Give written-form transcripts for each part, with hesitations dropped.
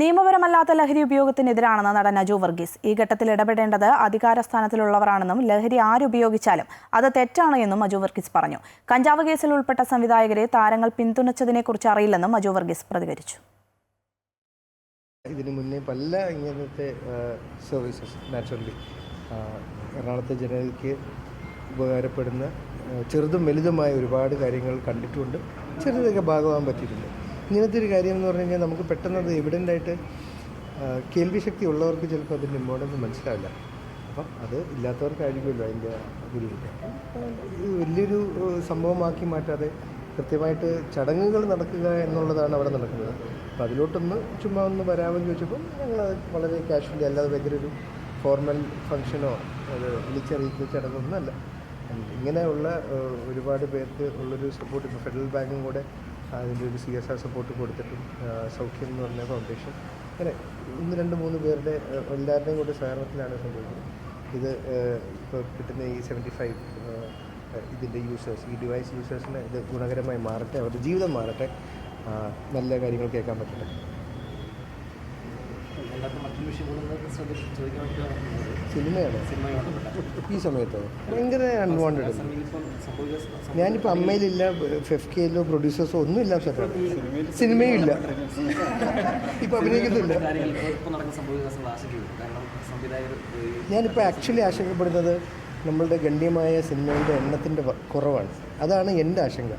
നിയമപരമല്ലാത്ത ലഹരി ഉപയോഗത്തിനെതിരാണെന്ന് നടൻ അജു വർഗീസ്. ഈ ഘട്ടത്തിൽ ഇടപെടേണ്ടത് അധികാരസ്ഥാനത്തിലുള്ളവരാണെന്നും ലഹരി ആരുപയോഗിച്ചാലും അത് തെറ്റാണ് എന്നും അജു വർഗീസ് പറഞ്ഞു. കഞ്ചാവ് കേസിൽ ഉൾപ്പെട്ട സംവിധായകരെ താരങ്ങൾ പിന്തുണച്ചതിനെക്കുറിച്ച് അറിയില്ലെന്നും അജു വർഗീസ് പ്രതികരിച്ചു. ഇതിനു മുന്നേ പല ഇങ്ങനത്തെ സർവീസസ് നാച്ചുറലി എറണാകുളത്തെ ജനതയ്ക്ക് ഉപകാരപ്പെടുന്ന ചെറുതും വലുതുമായ ഒരുപാട് കാര്യങ്ങൾ കണ്ടിട്ടുണ്ട്. ചെറുതൊക്കെ ഭാഗമാകാൻ പറ്റിയിട്ടുണ്ട്. ഇങ്ങനത്തെ ഒരു കാര്യം എന്ന് പറഞ്ഞു കഴിഞ്ഞാൽ നമുക്ക് പെട്ടെന്ന് അത് എവിഡൻ്റായിട്ട് കേൾവി ശക്തി ഉള്ളവർക്ക് ചിലപ്പോൾ അതിൻ്റെ ഇമ്പോർട്ടൻസ് മനസ്സിലാവില്ല. അപ്പം അത് ഇല്ലാത്തവർക്കായിരിക്കുമല്ലോ അതിൻ്റെ ഗുരുവില്ല. ഇത് വലിയൊരു സംഭവമാക്കി മാറ്റാതെ കൃത്യമായിട്ട് ചടങ്ങുകൾ നടക്കുക എന്നുള്ളതാണ് അവിടെ നടക്കുന്നത്. അപ്പോൾ അതിലോട്ടൊന്ന് ചുമ്മാ ഒന്ന് വരാമെന്ന് ചോദിച്ചപ്പോൾ ഞങ്ങൾ വളരെ കാഷ്വലി, അല്ലാതെ ഭയങ്കര ഒരു ഫോർമൽ ഫംഗ്ഷനോ അത് വിളിച്ചറിയിക്കുന്ന ചടങ്ങൊന്നും അല്ല. ഇങ്ങനെയുള്ള ഒരുപാട് പേർക്ക് ഉള്ളൊരു സപ്പോർട്ട്, ഇപ്പോൾ ഫെഡറൽ ബാങ്കും കൂടെ അതിൻ്റെ ഒരു CSR സപ്പോർട്ട് കൊടുത്തിട്ടും സൗഖ്യം എന്ന് പറഞ്ഞ ഫൗണ്ടേഷൻ, അങ്ങനെ 1, 2, 3 പേരുടെ എല്ലാവരുടെയും കൂടെ സഹകരണത്തിലാണ് സംഭവിക്കുന്നത്. ഇത് ഇപ്പോൾ കിട്ടുന്ന ഈ 75 ഇതിൻ്റെ യൂസേഴ്സ്, ഈ ഡിവൈസ് യൂസേഴ്സിന് ഇത് ഗുണകരമായി മാറട്ടെ, അവരുടെ ജീവിതം മാറട്ടെ, നല്ല കാര്യങ്ങൾ കേൾക്കാൻ പറ്റട്ടെ. സിനിമയാണ് ഈ സമയത്ത് ഭയങ്കര അൺവാണ്ടഡ്. ഞാനിപ്പോൾ അമ്മയിലില്ല, FFKയിലോ പ്രൊഡ്യൂസേഴ്സോ ഒന്നുമില്ല, സിനിമയും ഇല്ല, ഇപ്പം അഭിനയിക്കുന്നില്ല. ഞാനിപ്പോൾ ആക്ച്വലി ആശങ്കപ്പെടുന്നത് നമ്മളുടെ ഗണ്യമായ സിനിമയുടെ എണ്ണത്തിൻ്റെ കുറവാണ്. അതാണ് എൻ്റെ ആശങ്ക.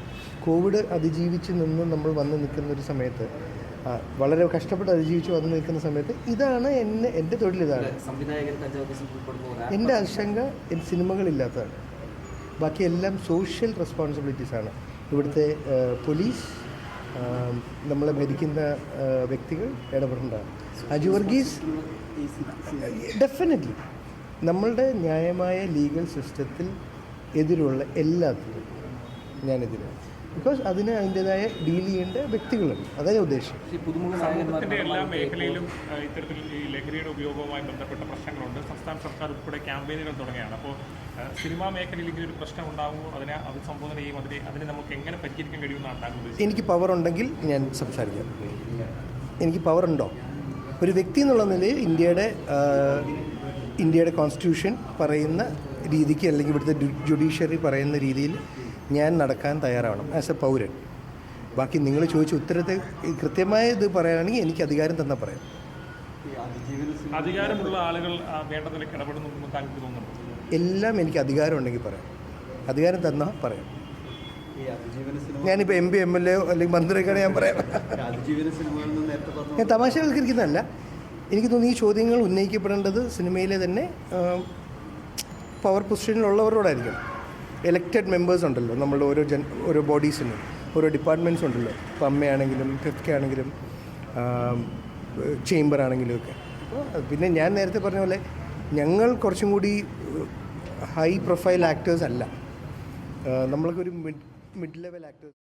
കോവിഡ് അതിജീവിച്ച് നിന്ന് നമ്മൾ വന്ന് നിൽക്കുന്നൊരു സമയത്ത്, വളരെ കഷ്ടപ്പെട്ട് അതിജീവിച്ച് വന്ന് നിൽക്കുന്ന സമയത്ത് ഇതാണ് എൻ്റെ തൊഴിൽ. ഇതാണ് എൻ്റെ ആശങ്ക. സിനിമകളില്ലാത്തതാണ്. ബാക്കിയെല്ലാം സോഷ്യൽ റെസ്പോൺസിബിലിറ്റീസാണ്. ഇവിടുത്തെ പോലീസ്, നമ്മളെ ഭരിക്കുന്ന വ്യക്തികൾ ഇടപെടേണ്ടതാണ്. അജു വർഗീസ് ഡെഫിനറ്റ്ലി നമ്മളുടെ ന്യായമായ ലീഗൽ സിസ്റ്റത്തിൽ എതിരുള്ള എല്ലാത്തിനും ഞാനെതിരാണ്. ബിക്കോസ് അതിന് അതിൻ്റെതായ ഡീൽ ചെയ്യേണ്ട വ്യക്തികളുണ്ട്. അതാണ് ഉദ്ദേശം. എല്ലാ മേഖലയിലും ഇത്തരത്തിൽ ഈ ലഹരിയുടെ ഉപയോഗവുമായി ബന്ധപ്പെട്ട പ്രശ്നങ്ങളുണ്ട്. സംസ്ഥാന സർക്കാർ ഉൾപ്പെടെ ക്യാമ്പയിനുകൾ തുടങ്ങിയാണ്. അപ്പോൾ സിനിമാ മേഖലയിൽ ഇങ്ങനൊരു പ്രശ്നം ഉണ്ടാകുമ്പോൾ അതിനെ അഭിസംബോധന ചെയ്യും, അതിനെ നമുക്ക് എങ്ങനെ പരിഹരിക്കാൻ കഴിയുമെന്നാണ് താങ്കൾ ഉദ്ദേശിച്ചത്? എനിക്ക് പവർ ഉണ്ടെങ്കിൽ ഞാൻ സംസാരിക്കാം. എനിക്ക് പവർ ഉണ്ടോ? ഒരു വ്യക്തി എന്നുള്ള നിലയിൽ ഇന്ത്യയുടെ കോൺസ്റ്റിറ്റ്യൂഷൻ പറയുന്ന രീതിക്ക്, അല്ലെങ്കിൽ ഇവിടുത്തെ ജുഡീഷ്യറി പറയുന്ന രീതിയിൽ ഞാൻ നടക്കാൻ തയ്യാറാവണം ആസ് എ പൗരൻ. ബാക്കി നിങ്ങൾ ചോദിച്ച ഉത്തരത്തെ കൃത്യമായ ഇത് പറയുകയാണെങ്കിൽ എനിക്ക് അധികാരം തന്നാൽ പറയാം. അധികാരമുള്ള ആളുകൾ വേണ്ട നിലയ്ക്ക് ഇടപെടുന്നു താങ്കൾക്ക് തോന്നുന്നു? എല്ലാം എനിക്ക് അധികാരം ഉണ്ടെങ്കിൽ പറയാം. അധികാരം തന്നാൽ പറയാം. ഞാനിപ്പോൾ MP, MLA അല്ലെങ്കിൽ മന്ത്രിയൊക്കെയാണ് ഞാൻ പറയാം. ഞാൻ തമാശവൽക്കരിക്കുന്നതല്ല. എനിക്ക് തോന്നുന്നു ഈ ചോദ്യങ്ങൾ ഉന്നയിക്കപ്പെടേണ്ടത് സിനിമയിലെ തന്നെ പവർ പൊസിഷനിലുള്ളവരോടായിരിക്കും. എലക്റ്റഡ് മെമ്പേഴ്സ് ഉണ്ടല്ലോ നമ്മളുടെ ഓരോ ബോഡീസിനും, ഓരോ ഡിപ്പാർട്ട്മെൻറ്റ്സ് ഉണ്ടല്ലോ. ഇപ്പോൾ അമ്മയാണെങ്കിലും FFK ആണെങ്കിലും ചേംബർ ആണെങ്കിലും ഒക്കെ. അപ്പോൾ പിന്നെ ഞാൻ നേരത്തെ പറഞ്ഞ പോലെ ഞങ്ങൾ കുറച്ചും കൂടി ഹൈ പ്രൊഫൈൽ ആക്ടേഴ്സ് അല്ല, നമ്മളൊക്കെ ഒരു മിഡ് ലെവൽ ആക്ടേഴ്സ്.